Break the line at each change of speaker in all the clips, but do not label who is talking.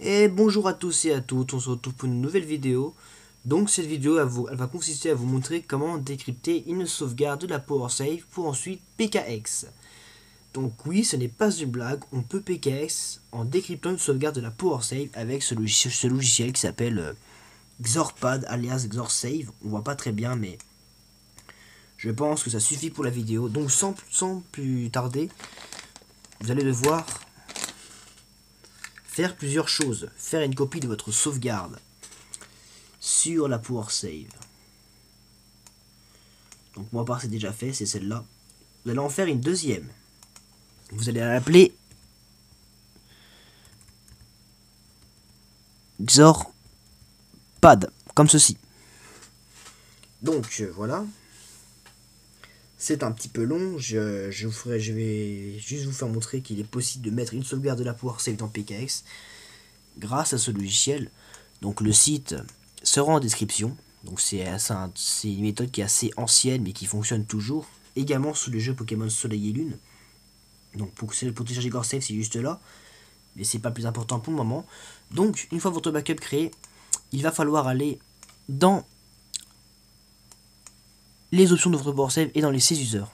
Et bonjour à tous et à toutes, on se retrouve pour une nouvelle vidéo. Donc cette vidéo elle va consister à vous montrer comment décrypter une sauvegarde de la PowerSave pour ensuite PKX. Donc oui, ce n'est pas une blague, on peut PKX en décryptant une sauvegarde de la PowerSave avec ce logiciel qui s'appelle Xorpad alias Xorsave. On voit pas très bien mais je pense que ça suffit pour la vidéo. Donc sans plus tarder, vous allez devoir faire plusieurs choses. Faire une copie de votre sauvegarde sur la PowerSave. Donc moi part c'est déjà fait, c'est celle-là. Vous allez en faire une deuxième. Vous allez l'appeler Xorpad, comme ceci. Donc voilà. C'est un petit peu long, je vais juste vous faire montrer qu'il est possible de mettre une sauvegarde de la PowerSave dans PKX grâce à ce logiciel. Donc le site sera en description. Donc c'est une méthode qui est assez ancienne mais qui fonctionne toujours. Également sous le jeu Pokémon Soleil et Lune. Donc pour télécharger Xorsave c'est juste là. Mais c'est pas plus important pour le moment. Donc une fois votre backup créé, il va falloir aller dans les options de votre PowerSave et dans les C-User.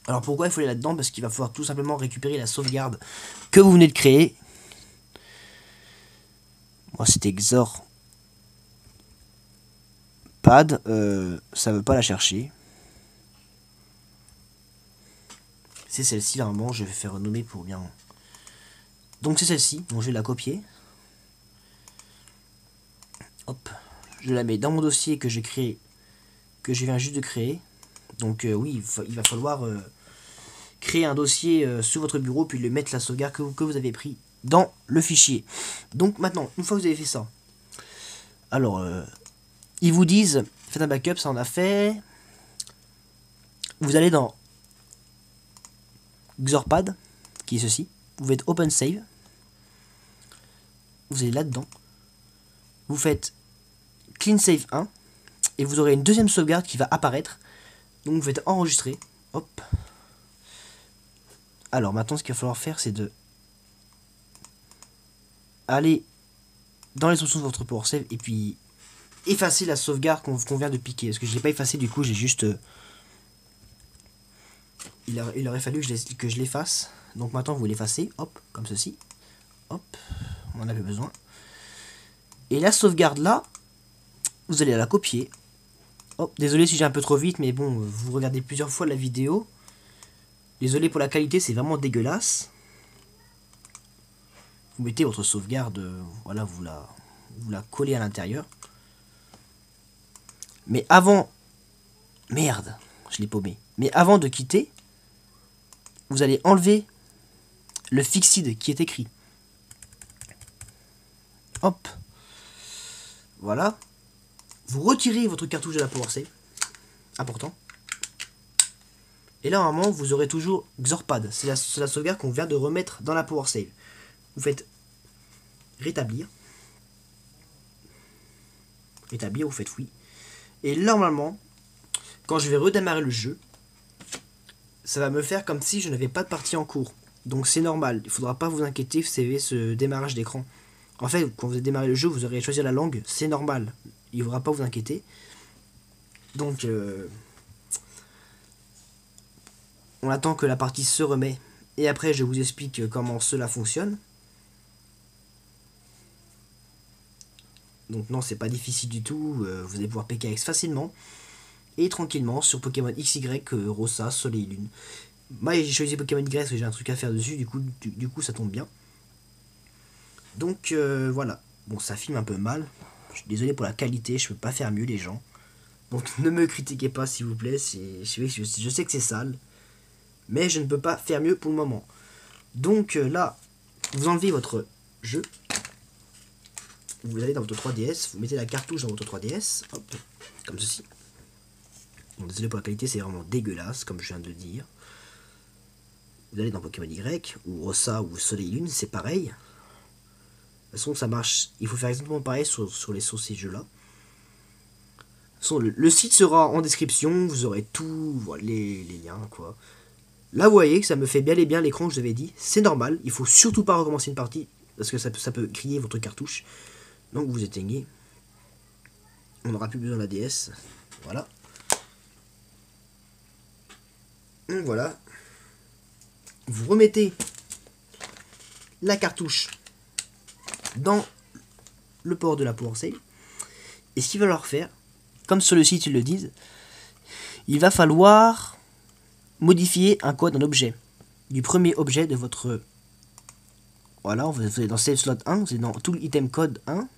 Alors pourquoi il faut aller là-dedans? Parce qu'il va falloir tout simplement récupérer la sauvegarde que vous venez de créer. Moi c'était Xorpad, ça veut pas la chercher. C'est celle-ci normalement, je vais faire renommer pour bien. Donc c'est celle-ci, donc je vais la copier. Hop, je la mets dans mon dossier que j'ai créé, que je viens juste de créer. Donc oui, il va falloir créer un dossier sur votre bureau, puis le mettre la sauvegarde que vous avez pris dans le fichier. Donc maintenant, une fois que vous avez fait ça, alors ils vous disent, faites un backup, ça on a fait. Vous allez dans Xorpad, qui est ceci. Vous faites Open Save. Vous allez là-dedans. Vous faites Clean Save 1. Et vous aurez une deuxième sauvegarde qui va apparaître. Donc vous faites enregistrer. Hop. Alors maintenant ce qu'il va falloir faire c'est de aller dans les options de votre PowerSave et puis effacer la sauvegarde qu'on vient de piquer. Parce que je ne l'ai pas effacé, du coup j'ai juste... il aurait fallu que je l'efface. Donc maintenant vous l'effacez, hop, comme ceci. Hop, on en avait besoin. Et la sauvegarde là, vous allez la copier. Hop, désolé si j'ai un peu trop vite, mais bon, vous regardez plusieurs fois la vidéo. Désolé pour la qualité, c'est vraiment dégueulasse. Vous mettez votre sauvegarde, voilà, vous la collez à l'intérieur. Mais avant... Merde, je l'ai paumé. Mais avant de quitter, vous allez enlever le fixed qui est écrit. Hop. Voilà. Vous retirez votre cartouche de la PowerSave. Important. Et là, normalement, vous aurez toujours Xorpad. C'est la sauvegarde qu'on vient de remettre dans la PowerSave. Vous faites rétablir. Rétablir, vous faites oui. Et normalement, quand je vais redémarrer le jeu, ça va me faire comme si je n'avais pas de partie en cours. Donc c'est normal, il ne faudra pas vous inquiéter, vous savez, ce démarrage d'écran. En fait, quand vous démarrez le jeu, vous aurez choisi la langue, c'est normal. Il ne faudra pas vous inquiéter. Donc, on attend que la partie se remet. Et après, je vous explique comment cela fonctionne. Donc non, c'est pas difficile du tout. Vous allez pouvoir PKX facilement. Et tranquillement sur Pokémon XY, Rosa, Soleil et Lune. Moi j'ai choisi Pokémon Y parce que j'ai un truc à faire dessus, du coup ça tombe bien. Donc voilà. Bon, ça filme un peu mal. Je suis désolé pour la qualité, je peux pas faire mieux les gens. Donc ne me critiquez pas s'il vous plaît, je sais que c'est sale. Mais je ne peux pas faire mieux pour le moment. Donc là, vous enlevez votre jeu. Vous allez dans votre 3DS, vous mettez la cartouche dans votre 3DS. Hop, comme ceci. Bon, désolé pour la qualité, c'est vraiment dégueulasse, comme je viens de le dire. Vous allez dans Pokémon Y, ou Rosa, ou Soleil Lune, c'est pareil. De toute façon, ça marche. Il faut faire exactement pareil sur ces jeux-là. De toute façon, le site sera en description, vous aurez tout, voilà, les liens, quoi. Là, vous voyez que ça me fait bien et bien l'écran que je vous avais dit. C'est normal, il faut surtout pas recommencer une partie. parce que ça peut griller votre cartouche. Donc vous éteignez. On n'aura plus besoin de la DS. Voilà. Donc voilà. Vous remettez la cartouche dans le port de la Power Save. Et ce qu'il va falloir faire, comme sur le site ils le disent, il va falloir modifier un code, un objet. Du premier objet de votre... Voilà, vous êtes dans Save Slot 1, vous êtes dans Tool Item Code 1.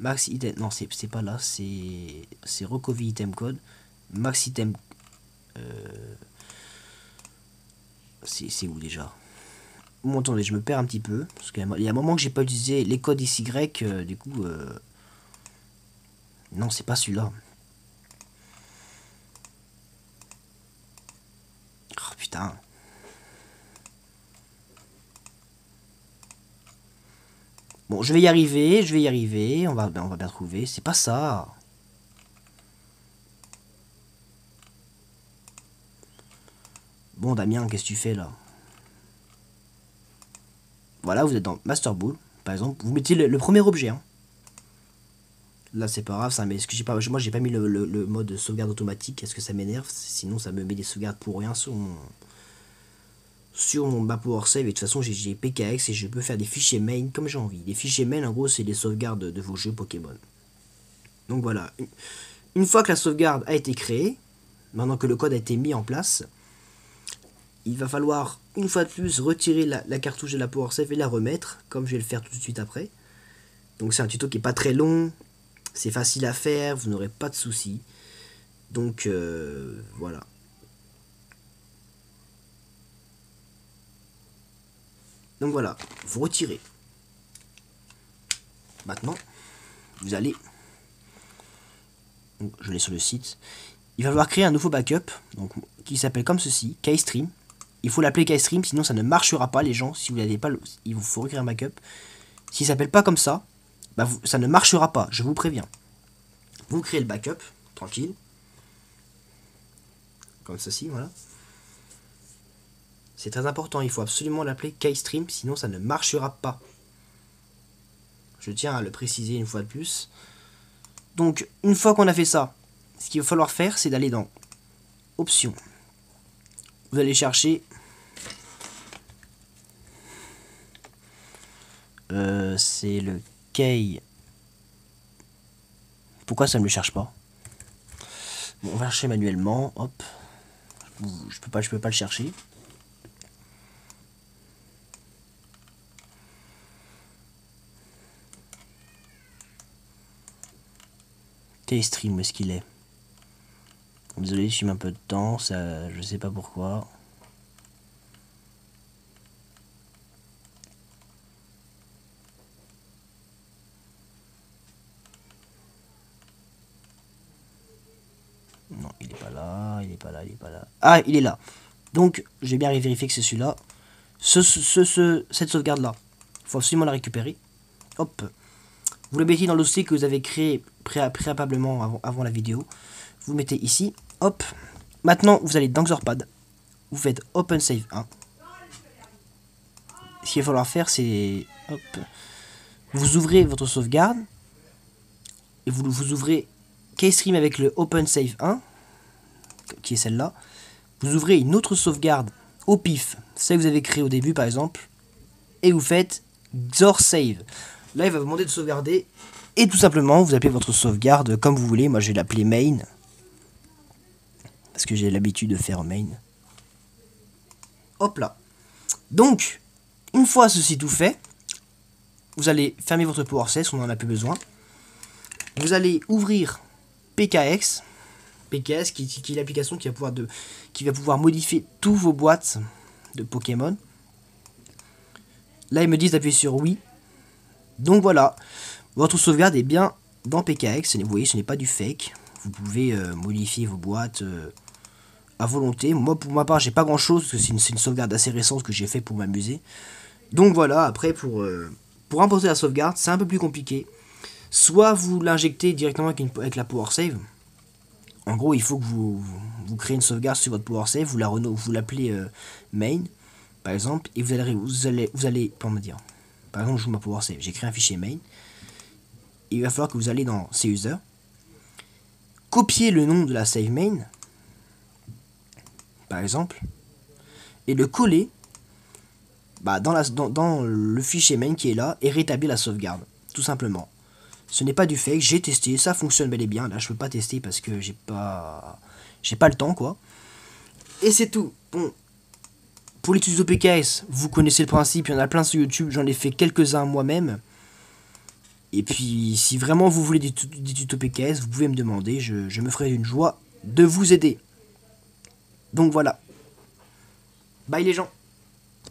Max Item... Non, c'est pas là, c'est Recovery Item Code. Max Item... C'est où déjà? Bon, attendez, je me perds un petit peu. Parce qu'il y a un moment que j'ai pas utilisé les codes XY, du coup... Non, c'est pas celui-là. Oh putain. Bon, je vais y arriver, on va bien trouver. C'est pas ça. Bon, Damien, qu'est-ce que tu fais là? Voilà, vous êtes dans Master Ball, par exemple. Vous mettez le premier objet. Hein. Là, c'est pas grave, ça, mais moi, j'ai pas mis le mode sauvegarde automatique. Est-ce que ça m'énerve? Sinon, ça me met des sauvegardes pour rien sur ma Power Save. Et de toute façon, j'ai PKX et je peux faire des fichiers main comme j'ai envie. Les fichiers main, en gros, c'est des sauvegardes de vos jeux Pokémon. Donc voilà. Une fois que la sauvegarde a été créée, maintenant que le code a été mis en place, il va falloir, une fois de plus, retirer la cartouche de la Power Save et la remettre, comme je vais le faire tout de suite après. Donc c'est un tuto qui est pas très long. C'est facile à faire, vous n'aurez pas de soucis. Donc voilà. Donc voilà, vous retirez. Maintenant, vous allez... Donc, je l'ai sur le site. Il va falloir créer un nouveau backup donc, qui s'appelle comme ceci, KStream. Il faut l'appeler KStream, sinon ça ne marchera pas les gens. Si vous n'avez pas, il vous faut recréer un backup. S'il s'appelle pas comme ça, bah ça ne marchera pas, je vous préviens. Vous créez le backup, tranquille. Comme ceci, voilà. C'est très important, il faut absolument l'appeler KStream, sinon ça ne marchera pas. Je tiens à le préciser une fois de plus. Donc, une fois qu'on a fait ça, ce qu'il va falloir faire, c'est d'aller dans Options. Vous allez chercher... c'est le K... Pourquoi ça ne me le cherche pas? Bon, on va chercher manuellement, hop. Je peux pas le chercher. KStream, où est-ce qu'il est? Désolé, je suis un peu de temps, ça, je sais pas pourquoi. Non, il est pas là, il est pas là, il est pas là. Ah, il est là. Donc, j'ai bien vérifié que c'est celui-là. Cette sauvegarde-là, il faut absolument la récupérer. Hop. Vous le mettez dans le dossier que vous avez créé préalablement avant la vidéo. Vous mettez ici. Hop. Maintenant, vous allez dans Xorpad. Vous faites Open Save 1. Ce qu'il va falloir faire, c'est... Hop. Vous ouvrez votre sauvegarde. Et vous ouvrez KStream avec le Open Save 1. Qui est celle-là. Vous ouvrez une autre sauvegarde au pif. Celle que vous avez créée au début, par exemple. Et vous faites Xor Save. Là, il va vous demander de sauvegarder. Et tout simplement, vous appelez votre sauvegarde comme vous voulez. Moi, je vais l'appeler main. Parce que j'ai l'habitude de faire main. Hop là. Donc, une fois ceci tout fait, vous allez fermer votre PowerSave, on n'en a plus besoin. Vous allez ouvrir PKX. PKX qui est l'application qui va pouvoir modifier tous vos boîtes de Pokémon. Là, ils me disent d'appuyer sur oui. Donc voilà, votre sauvegarde est bien dans PKX. Vous voyez, ce n'est pas du fake. Vous pouvez modifier vos boîtes à volonté. Moi, pour ma part, j'ai pas grand chose, parce que c'est une sauvegarde assez récente que j'ai fait pour m'amuser. Donc voilà, après, pour importer la sauvegarde, c'est un peu plus compliqué. Soit vous l'injectez directement avec la Power Save. En gros, il faut que vous créez une sauvegarde sur votre Power Save, vous l'appelez main, par exemple, et vous allez comment dire, par exemple je joue ma power save, j'ai créé un fichier main, et il va falloir que vous allez dans CUser, copier le nom de la save main, par exemple, et le coller dans le fichier main qui est là, et rétablir la sauvegarde, tout simplement. Ce n'est pas du fake, j'ai testé, ça fonctionne bel et bien. Là je peux pas tester parce que j'ai pas le temps quoi. Et c'est tout. Bon, pour les tutos PKS, vous connaissez le principe, il y en a plein sur YouTube, j'en ai fait quelques-uns moi-même. Et puis si vraiment vous voulez des tutos PKS, vous pouvez me demander, je me ferai une joie de vous aider. Donc voilà. Bye les gens.